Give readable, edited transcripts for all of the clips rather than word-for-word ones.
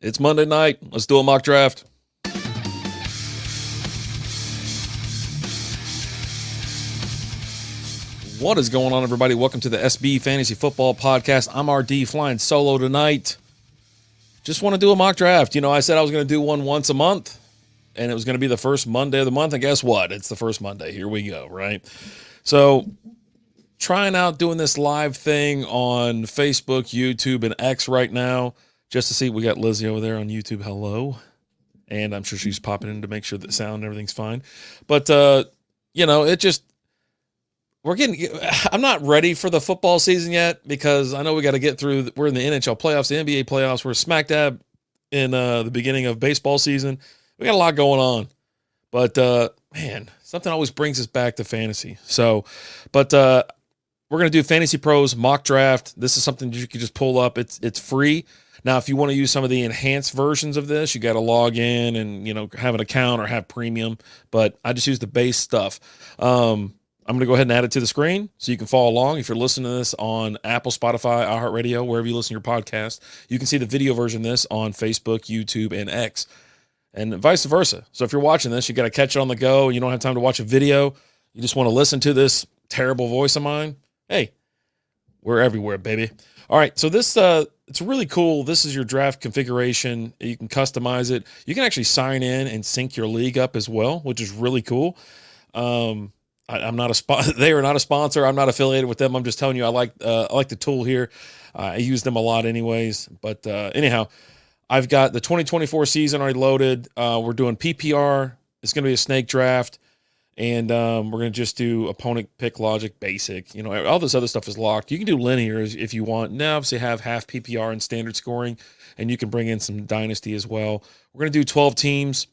It's Monday night. Let's do a mock draft. What is going on, everybody? Welcome to the SB Fantasy Football Podcast. I'm RD, flying solo tonight. Just want to do a mock draft. You know, I said I was going to do one once a month, and it was going to be the first Monday of the month. And guess what? It's the first Monday. Here we go, right? So, trying out doing this live thing on Facebook, YouTube, and X right now, just to see. We got Lizzie over there on YouTube. Hello. And I'm sure she's popping in to make sure that sound and everything's fine. But, you know, it just, I'm not ready for the football season yet because I know we got to get through. We're in the NHL playoffs, the NBA playoffs. We're smack dab in the beginning of baseball season. We got a lot going on. But, man, something always brings us back to fantasy. So, but we're going to do Fantasy Pros mock draft. This is something that you can just pull up. It's free. Now, if you want to use some of the enhanced versions of this, you got to log in and, you know, have an account or have premium. But I just use the base stuff. I'm going to go ahead and add it to the screen so you can follow along. If you're listening to this on Apple, Spotify, iHeartRadio, wherever you listen to your podcast, you can see the video version of this on Facebook, YouTube, and X, and vice versa. So if you're watching this, you got to catch it on the go. You don't have time to watch a video. You just want to listen to this terrible voice of mine. Hey, we're everywhere, baby. All right, so this it's really cool. This is your draft configuration. You can customize it. You can actually sign in and sync your league up as well, which is really cool. I'm not they are not a sponsor. I'm not affiliated with them. I'm just telling you I like the tool here. I use them a lot anyways. But anyhow, I've got the 2024 season already loaded. We're doing PPR. It's going to be a snake draft. And we're going to just do opponent pick logic basic. You know, all this other stuff is locked. You can do linear if you want. Now, obviously, have half PPR and standard scoring, and you can bring in some dynasty as well. We're going to do 12 teams.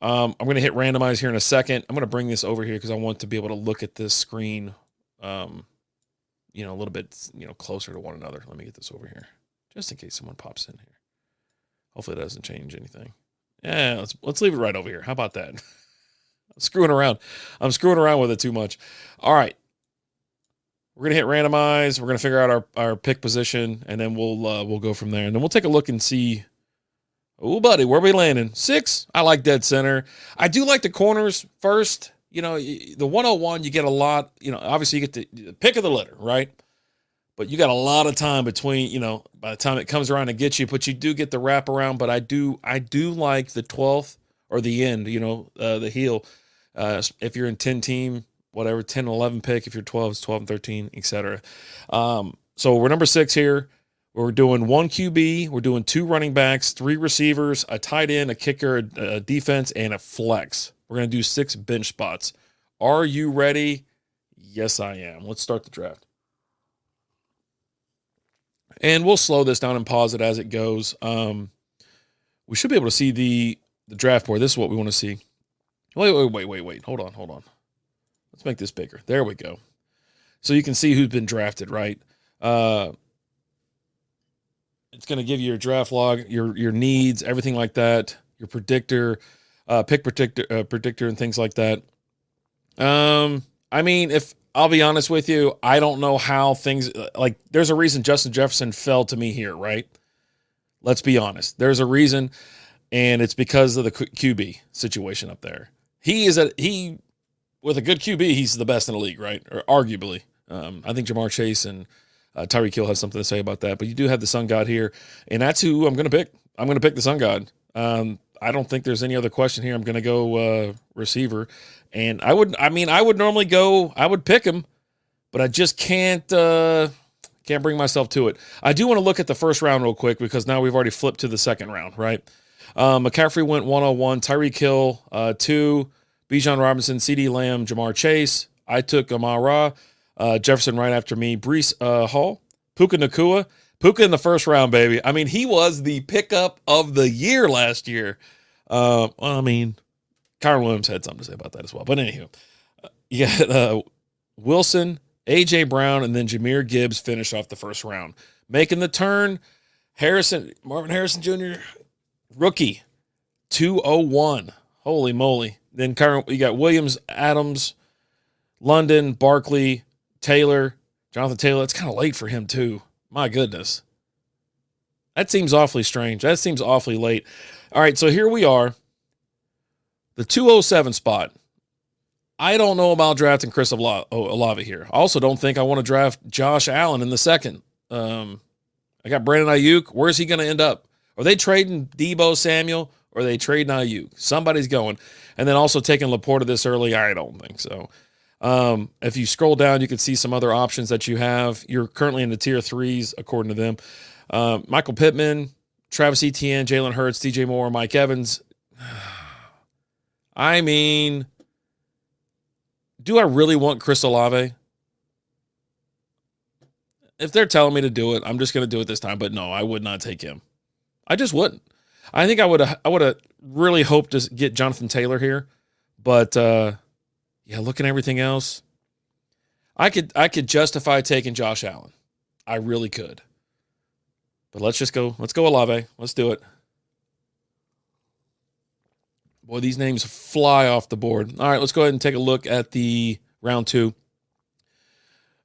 I'm going to hit randomize here in a second. I'm going to bring this over here because I want to be able to look at this screen, you know, a little bit, you know, closer to one another. Let me get this over here just in case someone pops in here. Hopefully, it doesn't change anything. Yeah, let's leave it right over here. How about that? I'm screwing around with it too much. All right. We're going to hit randomize. We're going to figure out our pick position, and then we'll go from there. And then we'll take a look and see, oh, buddy, where are we landing? 6. I like dead center. I do like the corners first. You know, the 101, you get a lot. You know, obviously you get the pick of the litter, right? But you got a lot of time between, you know, by the time it comes around to get you. But you do get the wraparound. But I do like the 12th or the end, you know, the heel. If you're in 10 team, whatever, 10 and 11 pick. If you're 12, it's 12 and 13, etc. So we're number 6 here. We're doing 1 QB. We're doing 2 running backs, 3 receivers, a tight end, a kicker, a defense, and a flex. We're going to do 6 bench spots. Are you ready? Yes, I am. Let's start the draft. And we'll slow this down and pause it as it goes. We should be able to see the draft board. This is what we want to see. Wait. Hold on. Let's make this bigger. There we go. So you can see who's been drafted, right? It's going to give you your draft log, your needs, everything like that, your predictor, pick predictor, and things like that. I mean, if I'll be honest with you, I don't know how things like. There's a reason Justin Jefferson fell to me here, right? Let's be honest. There's a reason, and it's because of the QB situation up there. He with a good QB, he's the best in the league, right? Or arguably. I think Jamar Chase and Tyreek Hill have something to say about that. But you do have the Sun God here, and that's who I'm going to pick. I'm going to pick the Sun God. I don't think there's any other question here. I'm going to go receiver, and I would normally go. I would pick him, but I just can't bring myself to it. I do want to look at the first round real quick because now we've already flipped to the second round, right? McCaffrey went 101, Tyreek Hill 2, Bijan Robinson, CeeDee Lamb, Jamar Chase. I took Amon-Ra, Jefferson right after me, Breece Hall, Puka Nacua. Puka in the first round, baby. I mean, he was the pickup of the year last year. Well, I mean, Kyron Williams had something to say about that as well. But anywho, you got Wilson, A.J. Brown, and then Jahmyr Gibbs finished off the first round. Making the turn, Marvin Harrison Jr., rookie, 201. Holy moly. Then you got Williams, Adams, London, Barkley, Taylor, Jonathan Taylor. It's kind of late for him, too. My goodness. That seems awfully strange. That seems awfully late. All right, so here we are. The 207 spot. I don't know about drafting Chris Olave here. I also don't think I want to draft Josh Allen in the second. I got Brandon Ayuk. Where's he going to end up? Are they trading Deebo Samuel or are they trading Ayuk? Somebody's going. And then also taking Laporta this early? I don't think so. If you scroll down, you can see some other options that you have. You're currently in the tier 3s, according to them. Michael Pittman, Travis Etienne, Jalen Hurts, DJ Moore, Mike Evans. I mean, do I really want Chris Olave? If they're telling me to do it, I'm just going to do it this time. But no, I would not take him. I just wouldn't. I think I would have really hoped to get Jonathan Taylor here. But, yeah, looking at everything else, I could justify taking Josh Allen. I really could. But let's go Olave. Let's do it. Boy, these names fly off the board. All right, let's go ahead and take a look at the round 2.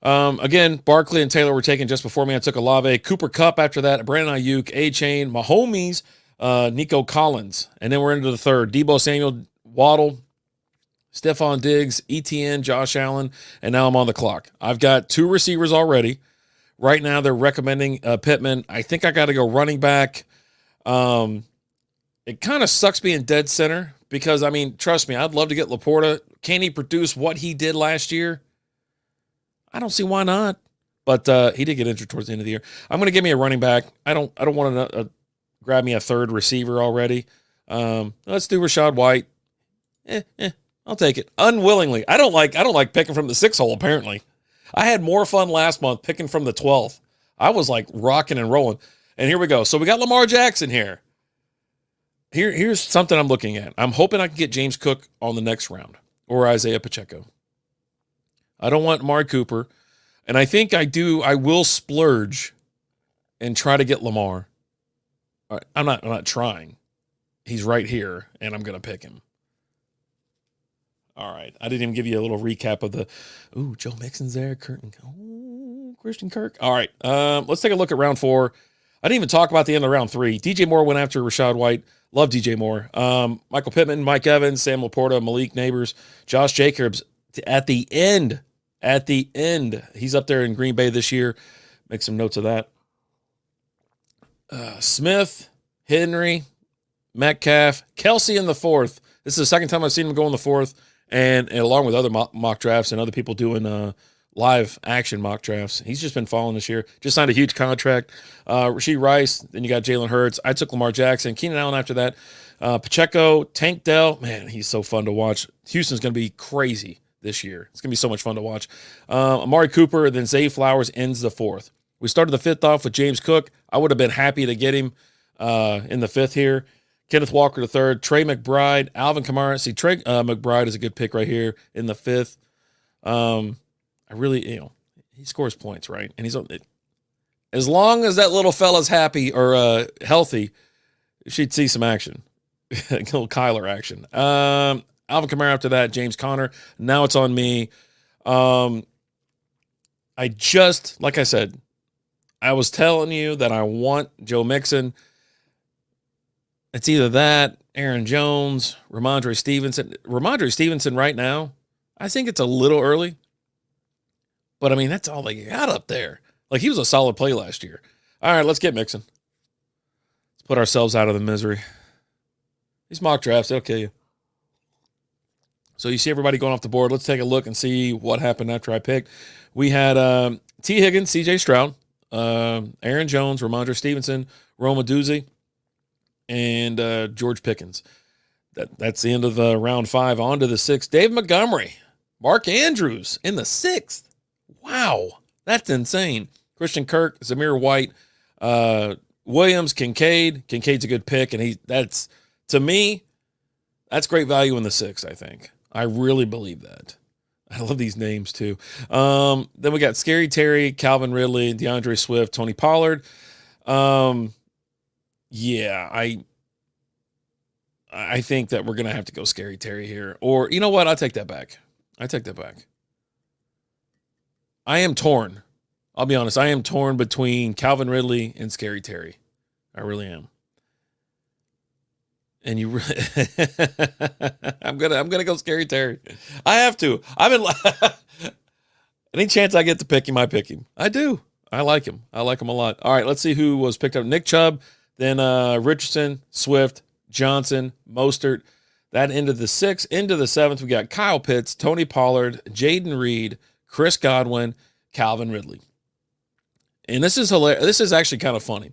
Again, Barkley and Taylor were taken just before me. I took Olave. Cooper Kupp after that. Brandon Ayuk, A-Chain, Mahomes, Nico Collins. And then we're into the third. Deebo Samuel, Waddle, Stephon Diggs, ETN, Josh Allen, and now I'm on the clock. I've got 2 receivers already. Right now they're recommending Pittman. I think I got to go running back. It kind of sucks being dead center because, I mean, trust me, I'd love to get Laporta. Can he produce what he did last year? I don't see why not. But he did get injured towards the end of the year. I'm going to give me a running back. I don't want to grab me a third receiver already. Let's do Rachaad White. I'll take it unwillingly. I don't like picking from the 6 hole. Apparently, I had more fun last month picking from the 12th. I was like rocking and rolling. And here we go. So we got Lamar Jackson here. Here's something I'm looking at. I'm hoping I can get James Cook on the next round or Isaiah Pacheco. I don't want Amari Cooper. And I think I will splurge and try to get Lamar. I'm not trying. He's right here, and I'm going to pick him. All right. I didn't even give you a little recap of Joe Mixon's there. Christian Kirk. All right. Let's take a look at round 4. I didn't even talk about the end of round 3. DJ Moore went after Rachaad White. Love DJ Moore. Michael Pittman, Mike Evans, Sam Laporta, Malik Neighbors, Josh Jacobs at the end. He's up there in Green Bay this year. Make some notes of that. Smith, Henry, Metcalf, Kelsey in the 4th. This is the second time I've seen him go in the 4th, and along with other mock drafts and other people doing live action mock drafts. He's just been falling this year. Just signed a huge contract. Rashee Rice, then you got Jalen Hurts. I took Lamar Jackson. Keenan Allen after that. Pacheco, Tank Dell. Man, he's so fun to watch. Houston's going to be crazy this year. It's going to be so much fun to watch. Amari Cooper, then Zay Flowers ends the 4th. We started the 5th off with James Cook. I would have been happy to get him in the 5th here. Kenneth Walker the 3rd. Trey McBride, Alvin Kamara. See, Trey McBride is a good pick right here in the 5th. I really, he scores points, right? And as long as that little fella's happy or healthy, she'd see some action, a little Kyler action. Alvin Kamara after that, James Conner. Now it's on me. Like I said, I was telling you that I want Joe Mixon. It's either that, Aaron Jones, Ramondre Stevenson. Ramondre Stevenson right now, I think it's a little early. But, I mean, that's all they got up there. Like, he was a solid play last year. All right, let's get Mixon. Let's put ourselves out of the misery. These mock drafts, they'll kill you. So you see everybody going off the board. Let's take a look and see what happened after I picked. We had T. Higgins, C.J. Stroud, Aaron Jones, Ramondre Stevenson, Roma Doozy, and George Pickens. That's the end of round 5. On to the 6th. Dave Montgomery, Mark Andrews in the 6th. Wow, that's insane. Christian Kirk, Zamir White, Williams, Kincaid. Kincaid's a good pick, and to me, that's great value in the 6th, I think. I really believe that. I love these names, too. Then we got Scary Terry, Calvin Ridley, DeAndre Swift, Tony Pollard. Yeah, I think that we're going to have to go Scary Terry here. Or, you know what? I take that back. I am torn. I'll be honest. I am torn between Calvin Ridley and Scary Terry. I really am. And you really I'm gonna go Scary Terry. I have to. I've been any chance I get to pick him, I pick him. I do. I like him. I like him a lot. All right, let's see who was picked up. Nick Chubb, then Richardson, Swift, Johnson, Mostert. That into the 6th. Into the 7th, we got Kyle Pitts, Tony Pollard, Jaden Reed, Chris Godwin, Calvin Ridley. And this is hilarious. This is actually kind of funny.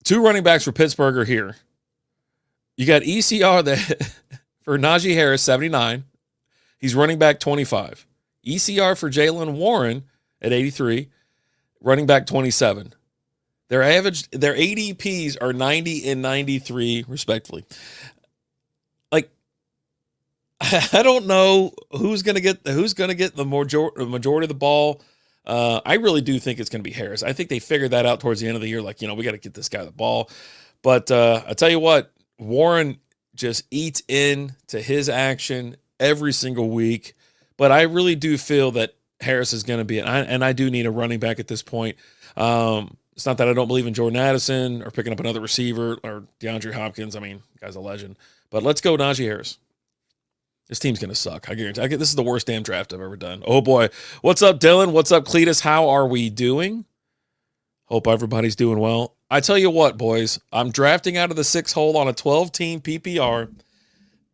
2 running backs for Pittsburgh are here. You got ECR that for Najee Harris, 79. He's running back 25. ECR for Jaylen Warren at 83, running back 27. Their ADPs are 90 and 93, respectively. Like, I don't know who's gonna get the majority of the ball. I really do think it's gonna be Harris. I think they figured that out towards the end of the year. Like, we got to get this guy the ball. But I tell you what, Warren just eats into his action every single week. But I really do feel that Harris is going to be, and I do need a running back at this point. It's not that I don't believe in Jordan Addison or picking up another receiver or DeAndre Hopkins. I mean, guy's a legend. But let's go Najee Harris. This team's going to suck. I guarantee. This is the worst damn draft I've ever done. Oh, boy. What's up, Dylan? What's up, Cletus? How are we doing? Hope everybody's doing well. I tell you what, boys. I'm drafting out of the 6 hole on a 12-team PPR,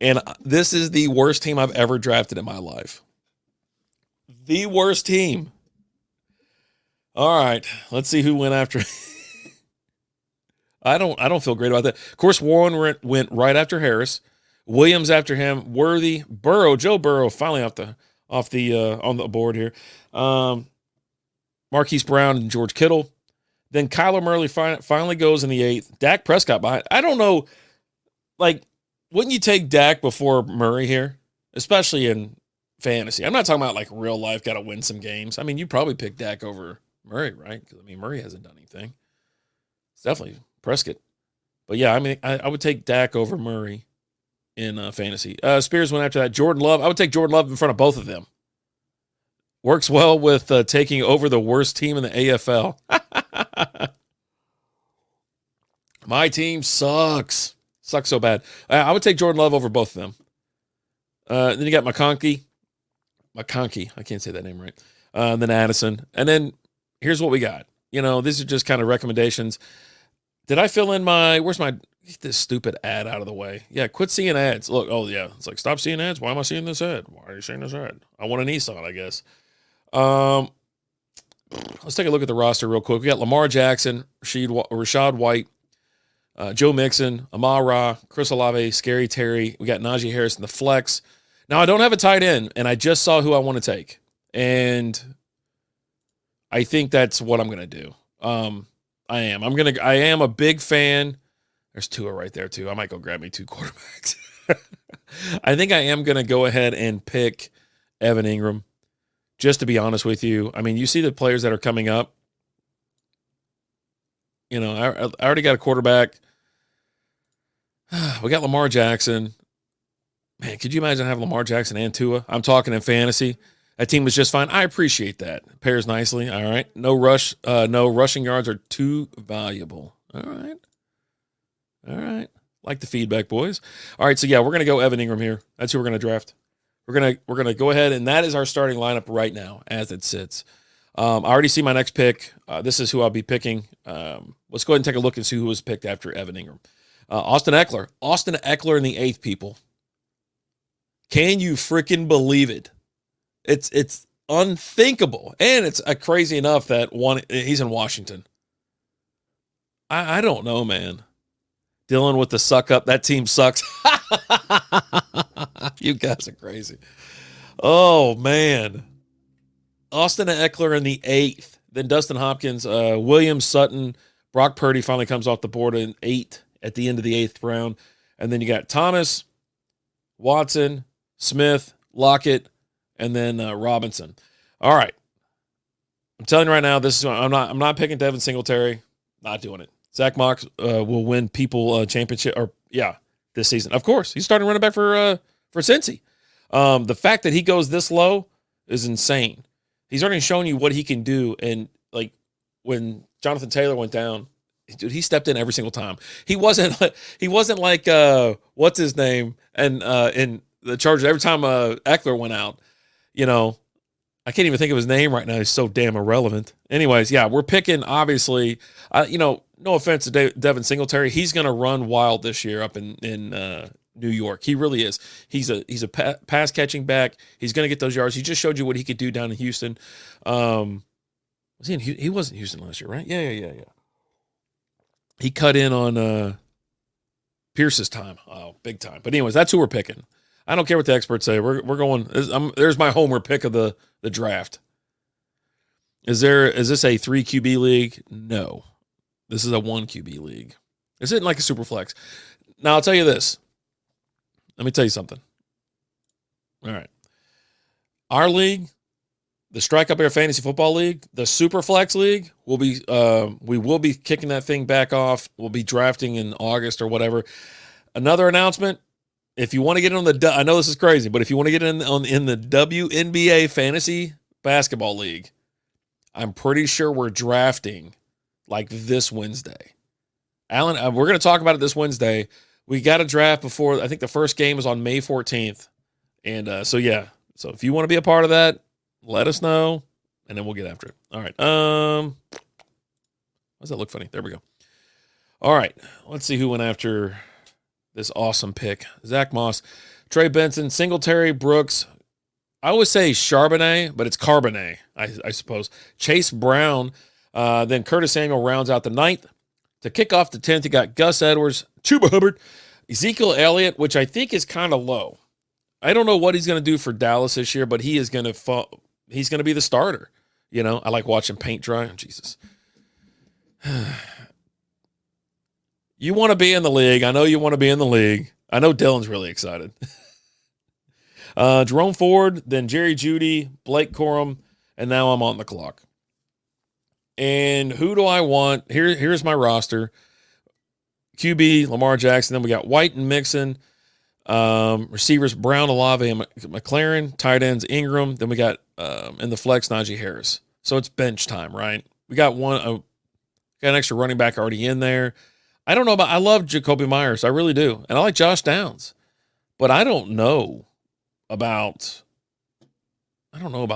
and this is the worst team I've ever drafted in my life. The worst team. All right, let's see who went after. I don't feel great about that. Of course, Warren went right after Harris. Williams after him. Worthy, Burrow, Joe Burrow finally on the board here. Marquise Brown and George Kittle. Then Kyler Murray finally goes in the 8th. Dak Prescott behind. I don't know. Like, wouldn't you take Dak before Murray here, especially in fantasy? I'm not talking about like real life, got to win some games. I mean, you probably pick Dak over Murray, right? Because I mean, Murray hasn't done anything. It's definitely Prescott. But yeah, I mean, I would take Dak over Murray in fantasy. Spears went after that. Jordan Love. I would take Jordan Love in front of both of them. Works well with taking over the worst team in the AFL. My team sucks. Sucks so bad. I would take Jordan Love over both of them. Then you got McConkey. I can't say that name right. Then Addison. And then here's what we got. These are just kind of recommendations. Did I fill in get this stupid ad out of the way? Yeah, quit seeing ads. Look, oh yeah. It's like, stop seeing ads. Why am I seeing this ad? Why are you seeing this ad? I want a Nissan, I guess. Let's take a look at the roster real quick. We got Lamar Jackson, Rashad White, Joe Mixon, Amon-Ra, Chris Olave, Scary Terry. We got Najee Harris in the flex. Now, I don't have a tight end, and I just saw who I want to take. And I think that's what I'm going to do. I am a big fan. There's Tua right there, too. I might go grab me 2 quarterbacks. I think I am going to go ahead and pick Evan Ingram, just to be honest with you. I mean, you see the players that are coming up. I already got a quarterback. We got Lamar Jackson. Man, could you imagine having Lamar Jackson and Tua? I'm talking in fantasy. That team was just fine. I appreciate that. Pairs nicely. All right. No rushing yards are too valuable. All right. Like the feedback, boys. All right. So yeah, we're going to go Evan Ingram here. That's who we're going to draft. We're going to go ahead, and that is our starting lineup right now as it sits. I already see my next pick. This is who I'll be picking. Let's go ahead and take a look and see who was picked after Evan Ingram. Austin Eckler. Austin Eckler in the 8th, people. Can you freaking believe it? It's unthinkable. And it's crazy enough that he's in Washington. I don't know, man. Dylan with the suck up. That team sucks. You guys are crazy. Oh, man. Austin Eckler in the 8th. Then Dustin Hopkins, Williams, Sutton, Brock Purdy finally comes off the board in 8 at the end of the 8th round. And then you got Thomas, Watson, Smith, Lockett, and then Robinson. All right. I'm telling you right now, I'm not picking Devin Singletary. Not doing it. Zach Mox will win people championship this season. Of course, he's starting running back for Cincy. The fact that he goes this low is insane. He's already shown you what he can do. And like when Jonathan Taylor went down, dude, he stepped in every single time. He wasn't like what's his name and in the Chargers every time Eckler went out. You know, I can't even think of his name right now. He's so damn irrelevant. Anyways, yeah, we're picking obviously. No offense to Devin Singletary, he's going to run wild this year up in New York. He really is. He's a pass catching back. He's going to get those yards. He just showed you what he could do down in Houston. Was he in? He wasn't Houston last year, right? Yeah. He cut in on Pierce's time. Oh, big time. But anyways, that's who we're picking. I don't care what the experts say. We're going. There's my homer pick of the draft. Is this a 3 QB league? No. This is a 1 QB league. This isn't like a super flex. Now I'll tell you this. Let me tell you something. All right. Our league, the Strike Up Air Fantasy Football League, the Super Flex League, we will be kicking that thing back off. We'll be drafting in August or whatever. Another announcement. If you want to get on I know this is crazy, but if you want to get in the WNBA Fantasy Basketball League, I'm pretty sure we're drafting like this Wednesday. Alan, we're going to talk about it this Wednesday. We got a draft before, I think the first game is on May 14th. And so if you want to be a part of that, let us know, and then we'll get after it. All right. Why does that look funny? There we go. All right. Let's see who went after this awesome pick. Zach Moss, Trey Benson, Singletary, Brooks. I always say Charbonnet, but it's Carbonet, I suppose. Chase Brown. Then Curtis Samuel rounds out the 9th. To kick off the 10th, you got Gus Edwards, Chuba Hubbard, Ezekiel Elliott, which I think is kind of low. I don't know what he's going to do for Dallas this year, but he is going to he's going to be the starter. You know, I like watching paint dry. Oh, Jesus. You want to be in the league. I know you want to be in the league. I know Dylan's really excited. Jerome Ford, then Jerry Jeudy, Blake Corum, and now I'm on the clock. And who do I want? Here's my roster. QB, Lamar Jackson. Then we got White and Mixon. Receivers, Brown, Olave, and McLaren. Tight ends, Ingram. Then we got in the flex, Najee Harris. So it's bench time, right? We got got an extra running back already in there. I don't know I love Jacoby Myers. I really do. And I like Josh Downs. But I don't know about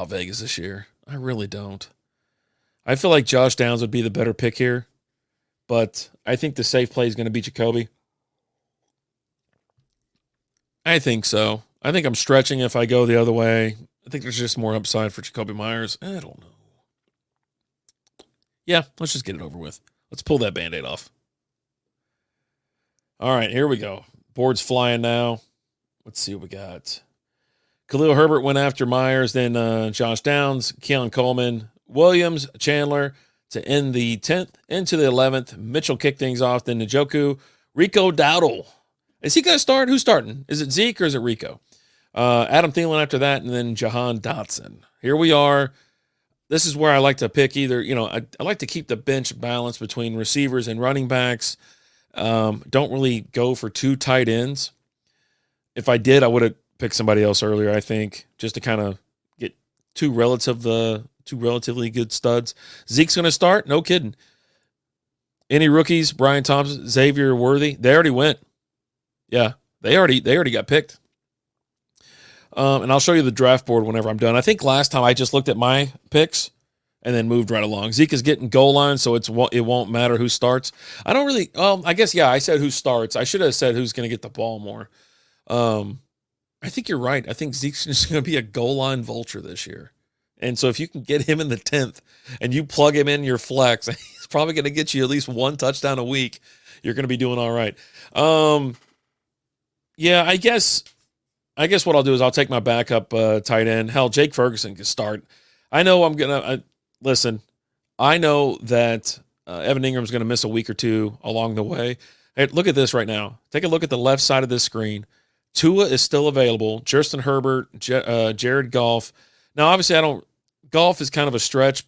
Vegas this year. I really don't. I feel like Josh Downs would be the better pick here, but I think the safe play is going to be Jacoby. I think so. I think I'm stretching if I go the other way. I think there's just more upside for Jacoby Myers. I don't know. Yeah, let's just get it over with. Let's pull that Band-Aid off. All right, here we go. Board's flying now. Let's see what we got. Khalil Herbert went after Myers, then Josh Downs, Keon Coleman, Williams, Chandler to end the 10th into the 11th. Mitchell kicked things off. Then Njoku, Rico Dowdle. Is he going to start? Who's starting? Is it Zeke or is it Rico? Adam Thielen after that, and then Jahan Dotson. Here we are. This is where I like to pick either, I like to keep the bench balance between receivers and running backs. Don't really go for 2 tight ends. If I did, I would have picked somebody else earlier, I think, just to kind of get two relatively good studs. Zeke's going to start? No kidding. Any rookies? Brian Thompson, Xavier Worthy? They already went. Yeah, they already got picked. And I'll show you the draft board whenever I'm done. I think last time I just looked at my picks and then moved right along. Zeke is getting goal line, so it won't matter who starts. I don't really. I guess I said who starts. I should have said who's going to get the ball more. I think you're right. I think Zeke's just going to be a goal line vulture this year. And so if you can get him in the 10th and you plug him in your flex, he's probably going to get you at least 1 touchdown a week. You're going to be doing all right. Yeah, I guess what I'll do is I'll take my backup tight end. Hell, Jake Ferguson can start. I know I'm going to listen. I know that Evan Ingram's going to miss a week or two along the way. Hey, look at this right now. Take a look at the left side of this screen. Tua is still available. Justin Herbert, Jared Goff. Now, obviously, Goff is kind of a stretch,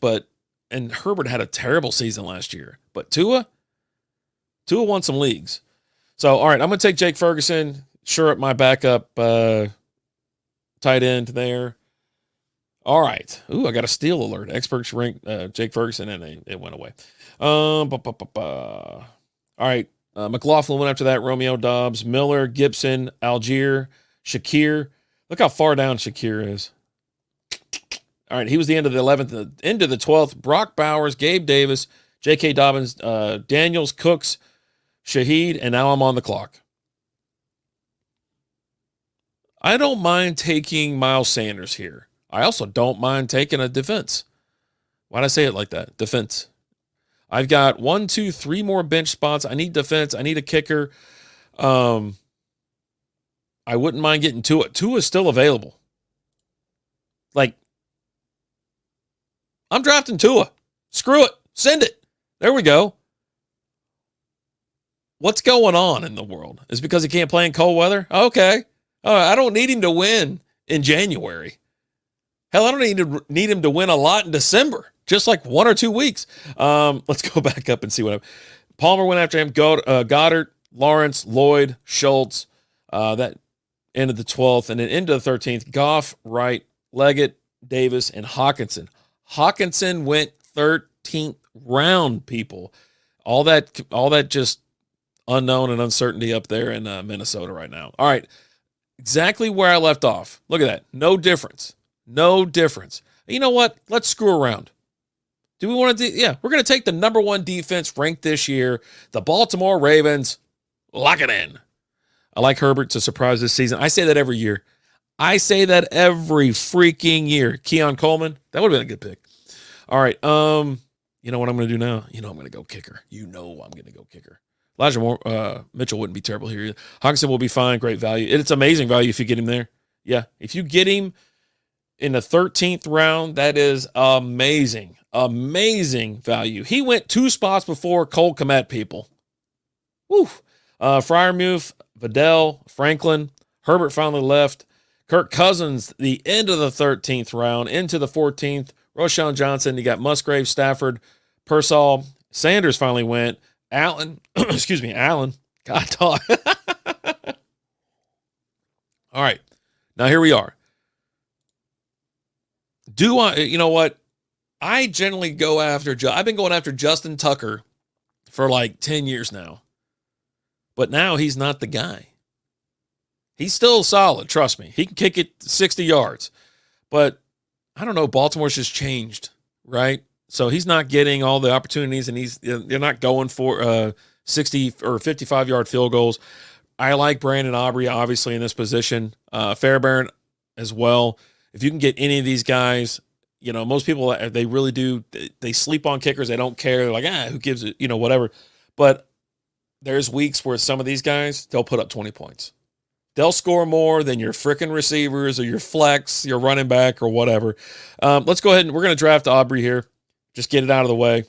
and Herbert had a terrible season last year. But Tua won some leagues. So, all right, I'm going to take Jake Ferguson. Sure up my backup tight end there. All right. Ooh, I got a steal alert. Experts ranked Jake Ferguson, and it went away. All right. McLaughlin went after that. Romeo Dobbs, Miller, Gibson, Algier, Shakir. Look how far down Shakir is. All right. He was the end of the 11th, into the 12th. Brock Bowers, Gabe Davis, J.K. Dobbins, Daniels, Cooks, Shaheed, and now I'm on the clock. I don't mind taking Miles Sanders here. I also don't mind taking a defense. Why'd I say it like that? Defense. I've got 1, 2, 3 more bench spots. I need defense. I need a kicker. I wouldn't mind getting Tua. Tua is still available. Like, I'm drafting Tua. Screw it. Send it. There we go. What's going on in the world? Is it because he can't play in cold weather? Okay. I don't need him to win in January. Hell, I don't need him to win a lot in December. Just like 1 or 2 weeks. Let's go back up and see what happened. Palmer went after him. Goddard, Lawrence, Lloyd, Schultz. That ended the 12th. And then into the 13th, Goff, Wright, Leggett, Davis, and Hawkinson. Hawkinson went 13th round, people. All that just unknown and uncertainty up there in Minnesota right now. All right. Exactly where I left off. Look at that. No difference. No difference. You know what? Let's screw around. Do we want to do? Yeah, we're going to take the number 1 defense ranked this year, the Baltimore Ravens. Lock it in. I like Herbert to surprise this season. I say that every year. I say that every freaking year. Keon Coleman, that would have been a good pick. All right. You know what I'm going to do now? I'm going to go kicker. I'm going to go kicker. Elijah Mitchell wouldn't be terrible here either. Hawkinson will be fine. Great value. It's amazing value if you get him there. Yeah, if you get him in the 13th round, that is amazing. Amazing value. He went 2 spots before Cole Kmet, people. Woo. Freiermuth, Vidal, Franklin. Herbert finally left. Kirk Cousins, the end of the 13th round, into the 14th. Roshan Johnson. You got Musgrave, Stafford, Pearsall. Sanders finally went. Allen. Excuse me, Allen. God, talk. All right. Now here we are. You know what? I generally go after, I've been going after Justin Tucker for like 10 years now. But now he's not the guy. He's still solid, trust me. He can kick it 60 yards. But I don't know, Baltimore's just changed, right? So he's not getting all the opportunities, and they're not going for 60 or 55-yard field goals. I like Brandon Aubrey, obviously, in this position. Fairbairn as well. If you can get any of these guys, most people, they really do. They sleep on kickers. They don't care. They're like, who gives it, whatever. But there's weeks where some of these guys, they'll put up 20 points. They'll score more than your freaking receivers or your flex, your running back or whatever. Let's go ahead and we're going to draft Aubrey here. Just get it out of the way.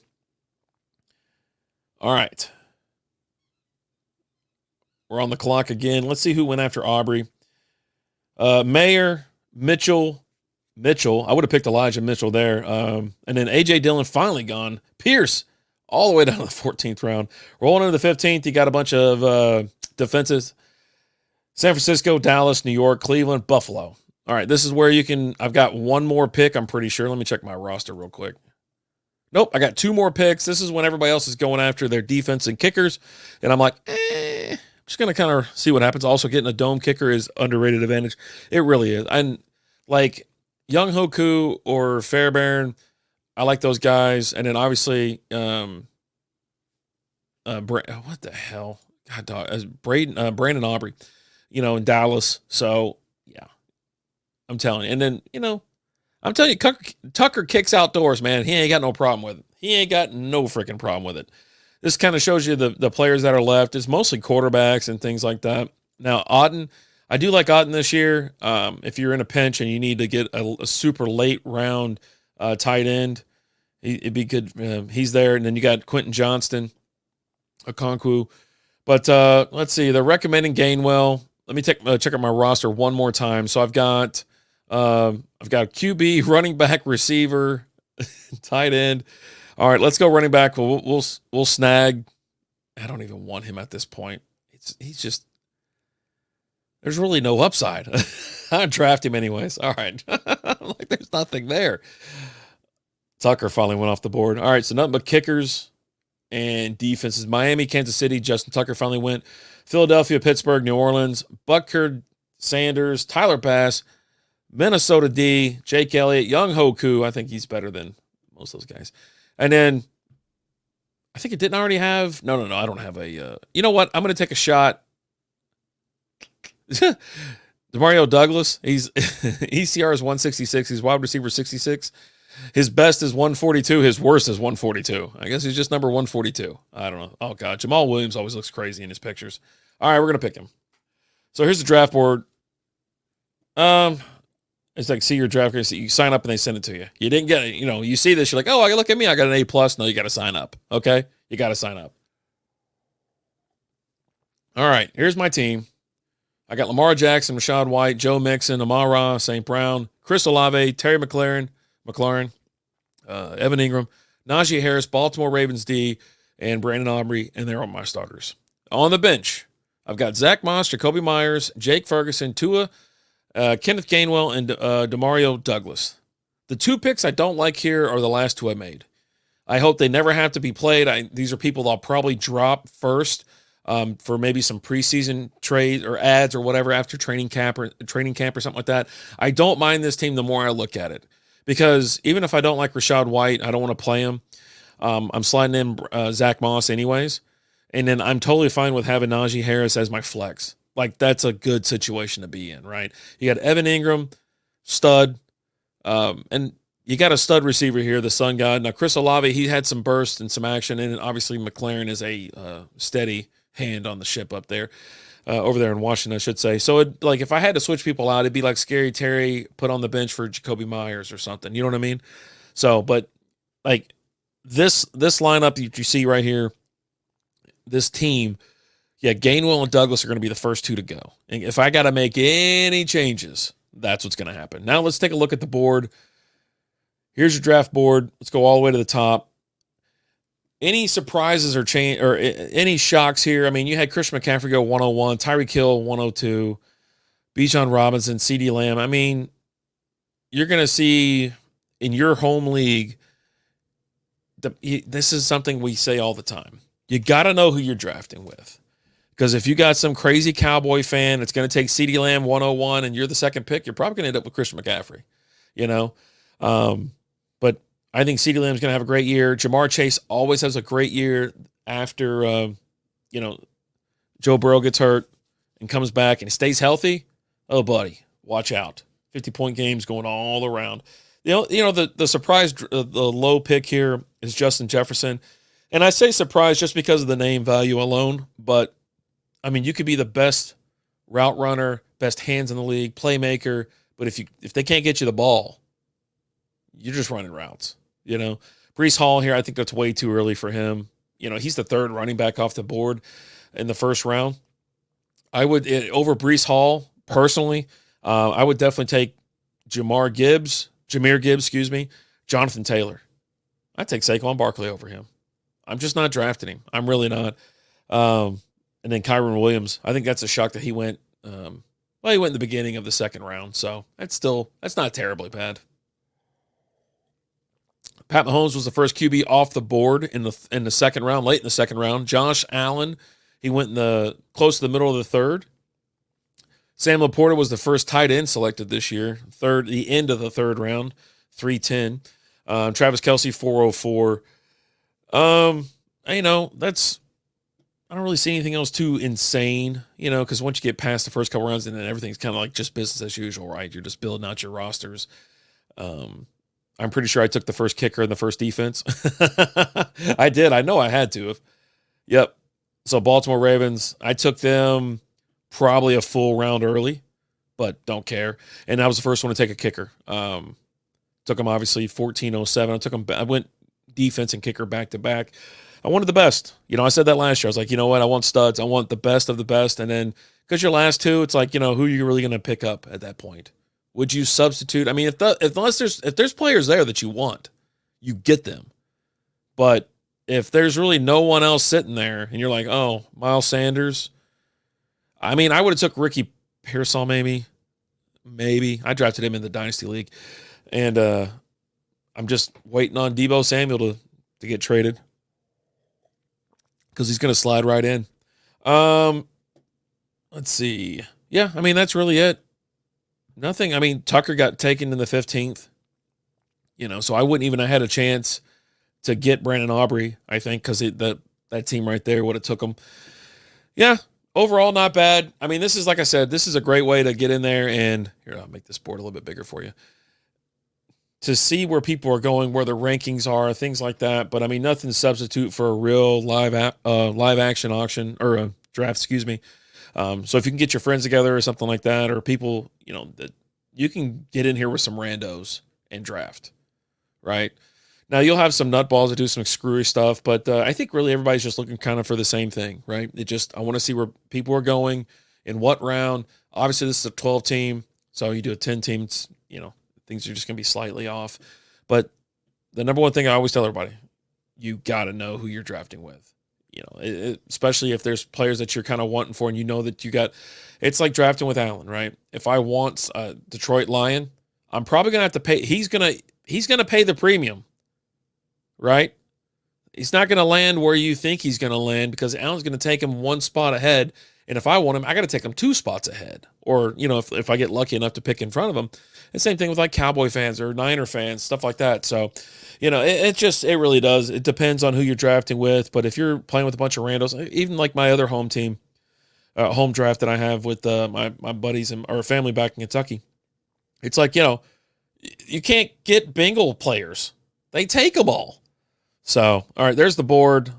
All right. We're on the clock again. Let's see who went after Aubrey. Mayer, Mitchell. I would have picked Elijah Mitchell there. And then A.J. Dillon finally gone. Pierce, all the way down to the 14th round. Rolling into the 15th, you got a bunch of defenses. San Francisco, Dallas, New York, Cleveland, Buffalo. All right, this is where I've got one more pick, I'm pretty sure. Let me check my roster real quick. Nope, I got 2 more picks. This is when everybody else is going after their defense and kickers. And I'm like, I'm just going to kind of see what happens. Also, getting a dome kicker is underrated advantage. It really is. And like Young Hoku or Fairbairn, I like those guys. And then obviously, what the hell? God, dog, Brandon Aubrey, in Dallas. So, yeah, I'm telling you. And then, I'm telling you, Tucker kicks outdoors, man. He ain't got no problem with it. He ain't got no freaking problem with it. This kind of shows you the players that are left. It's mostly quarterbacks and things like that. Now, Auden, I do like Auden this year. If you're in a pinch and you need to get a super late round tight end, it'd be good. He's there. And then you got Quentin Johnston, Okonkwo. But let's see. They're recommending Gainwell. Let me check out my roster one more time. So I've got QB, running back, receiver, tight end. All right, let's go running back. We'll snag. I don't even want him at this point. He's just, there's really no upside. I draft him anyways. All right. Like there's nothing there. Tucker finally went off the board. All right, so nothing but kickers and defenses. Miami, Kansas City, Justin Tucker finally went. Philadelphia, Pittsburgh, New Orleans, Butker, Sanders, Tyler Bass, Minnesota D, Jake Elliott, Young Hoku. I think he's better than most of those guys. And then I think it didn't already have. No. I don't have a. You know what? I'm going to take a shot. DeMario Douglas. He's ECR is 166. He's wide receiver 66. His best is 142. His worst is 142. I guess he's just number 142. I don't know. Oh, God. Jamal Williams always looks crazy in his pictures. All right, we're going to pick him. So here's the draft board. It's like, see your draft. You sign up and they send it to you. You didn't get it. You know, you see this. You're like, oh, look at me. I got an A+. No, you got to sign up. Okay? You got to sign up. All right, here's my team. I got Lamar Jackson, Rashad White, Joe Mixon, Amon-Ra, St. Brown, Chris Olave, Terry McLaurin, Evan Ingram, Najee Harris, Baltimore Ravens D, and Brandon Aubrey, and they're all my starters. On the bench, I've got Zach Moss, Jacoby Myers, Jake Ferguson, Tua, Kenneth Gainwell, and DeMario Douglas. The two picks I don't like here are the last two I made. I hope they never have to be played. These are people I'll probably drop first for maybe some preseason trade or ads or whatever after training camp or something like that. I don't mind this team the more I look at it. Because even if I don't like Rashad White, I don't want to play him. I'm sliding in Zach Moss anyways. And then I'm totally fine with having Najee Harris as my flex. Like, that's a good situation to be in, right? You got Evan Ingram, stud. And you got a stud receiver here, the Sun God. Now, Chris Olave, he had some burst and some action. And obviously McLaurin is a steady hand on the ship up there. Over there in Washington, I should say. So, if I had to switch people out, it'd be like Scary Terry put on the bench for Jacoby Myers or something. You know what I mean? So, but like this lineup that you see right here, this team, yeah, Gainwell and Douglas are going to be the first two to go. And if I got to make any changes, that's what's going to happen. Now, let's take a look at the board. Here's your draft board. Let's go all the way to the top. Any surprises or change or any shocks here? I mean, you had Christian McCaffrey go 101, Tyreek Hill 102, Bijan Robinson, CeeDee Lamb. I mean, you're going to see in your home league, this is something we say all the time. You got to know who you're drafting with. Because if you got some crazy Cowboy fan that's going to take CeeDee Lamb 101 and you're the second pick, you're probably going to end up with Christian McCaffrey, you know? But I think CeeDee Lamb's going to have a great year. Jamar Chase always has a great year after, Joe Burrow gets hurt and comes back and he stays healthy. Oh, buddy, watch out. 50-point games going all around. The surprise, the low pick here is Justin Jefferson. And I say surprise just because of the name value alone. But, I mean, you could be the best route runner, best hands in the league, playmaker. But if they can't get you the ball, you're just running routes. You know, Breece Hall here, I think that's way too early for him. You know, he's the third running back off the board in the first round. I would, over Breece Hall, personally, I would definitely take Jahmyr Gibbs, Jonathan Taylor. I'd take Saquon Barkley over him. I'm just not drafting him. I'm really not. And then Kyron Williams, I think that's a shock that he went, he went in the beginning of the second round. So that's not terribly bad. Pat Mahomes was the first QB off the board in the second round, late in the second round. Josh Allen, he went close to the middle of the third. Sam Laporta was the first tight end selected this year, the end of the third round, 310. Travis Kelce, 404. I don't really see anything else too insane, because once you get past the first couple rounds, and then everything's kind of like just business as usual, right? You're just building out your rosters. I'm pretty sure I took the first kicker and the first defense. I did. I know I had to have. Yep. So Baltimore Ravens, I took them probably a full round early, but don't care. And I was the first one to take a kicker. Took them obviously 1407. I went defense and kicker back to back. I wanted the best. I said that last year. I was like, you know what? I want studs. I want the best of the best. And then because your last two, it's like, who are you really going to pick up at that point? Would you substitute? I mean, if there's players there that you want, you get them. But if there's really no one else sitting there and you're like, oh, Miles Sanders. I mean, I would have took Ricky Pearsall maybe. I drafted him in the Dynasty League. And I'm just waiting on Deebo Samuel to get traded because he's going to slide right in. Let's see. Yeah, I mean, that's really it. Nothing. I mean, Tucker got taken in the 15th, so I wouldn't even have had a chance to get Brandon Aubrey, I think, because that team right there would have took him. Yeah, overall, not bad. I mean, this is, like I said, this is a great way to get in there and here, I'll make this board a little bit bigger for you to see where people are going, where the rankings are, things like that. But I mean, nothing to substitute for a real live action auction or a draft, excuse me. So if you can get your friends together or something like that, or people, that you can get in here with some randos and draft, right? Now you'll have some nutballs that do some screwy stuff, but I think really everybody's just looking kind of for the same thing, right? I want to see where people are going in what round. Obviously, this is a 12 team, so you do a 10 team, things are just going to be slightly off. But the number one thing I always tell everybody, you got to know who you're drafting with. Especially if there's players that you're kind of wanting for, and that you got. It's like drafting with Allen, right? If I want a Detroit Lion, I'm probably gonna have to pay. He's gonna pay the premium, right? He's not gonna land where you think he's gonna land because Allen's gonna take him one spot ahead, and if I want him, I got to take him 2 spots ahead, or if I get lucky enough to pick in front of him. The same thing with like Cowboy fans or Niner fans, stuff like that. So. It really does. It depends on who you're drafting with. But if you're playing with a bunch of randos, even like my other home team, home draft that I have with my buddies or family back in Kentucky, it's like, you can't get Bengal players. They take them all. So, all right, there's the board.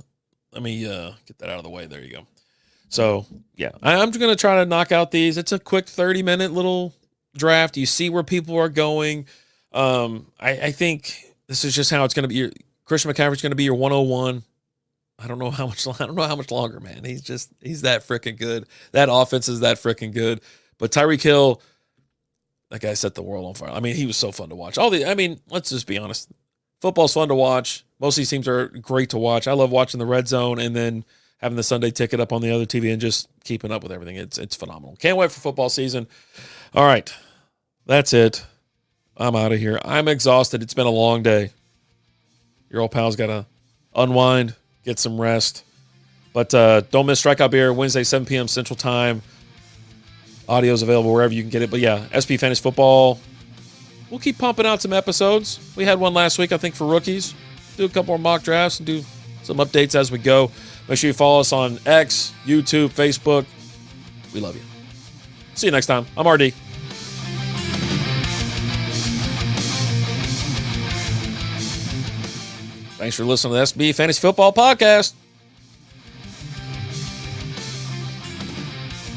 Let me get that out of the way. There you go. So, yeah, I'm going to try to knock out these. It's a quick 30-minute little draft. You see where people are going. I think this is just how it's going to be. Christian McCaffrey's going to be your 101. I don't know how much longer, man. He's that freaking good. That offense is that freaking good. But Tyreek Hill, that guy set the world on fire. I mean, he was so fun to watch. Let's just be honest. Football's fun to watch. Most of these teams are great to watch. I love watching the red zone and then having the Sunday ticket up on the other TV and just keeping up with everything. It's phenomenal. Can't wait for football season. All right. That's it. I'm out of here. I'm exhausted. It's been a long day. Your old pal's got to unwind, get some rest. But don't miss Strikeout Beer, Wednesday, 7 p.m. Central Time. Audio's available wherever you can get it. But yeah, SP Fantasy Football. We'll keep pumping out some episodes. We had one last week, I think, for rookies. Do a couple more mock drafts and do some updates as we go. Make sure you follow us on X, YouTube, Facebook. We love you. See you next time. I'm RD. Thanks for listening to the SB Fantasy Football Podcast.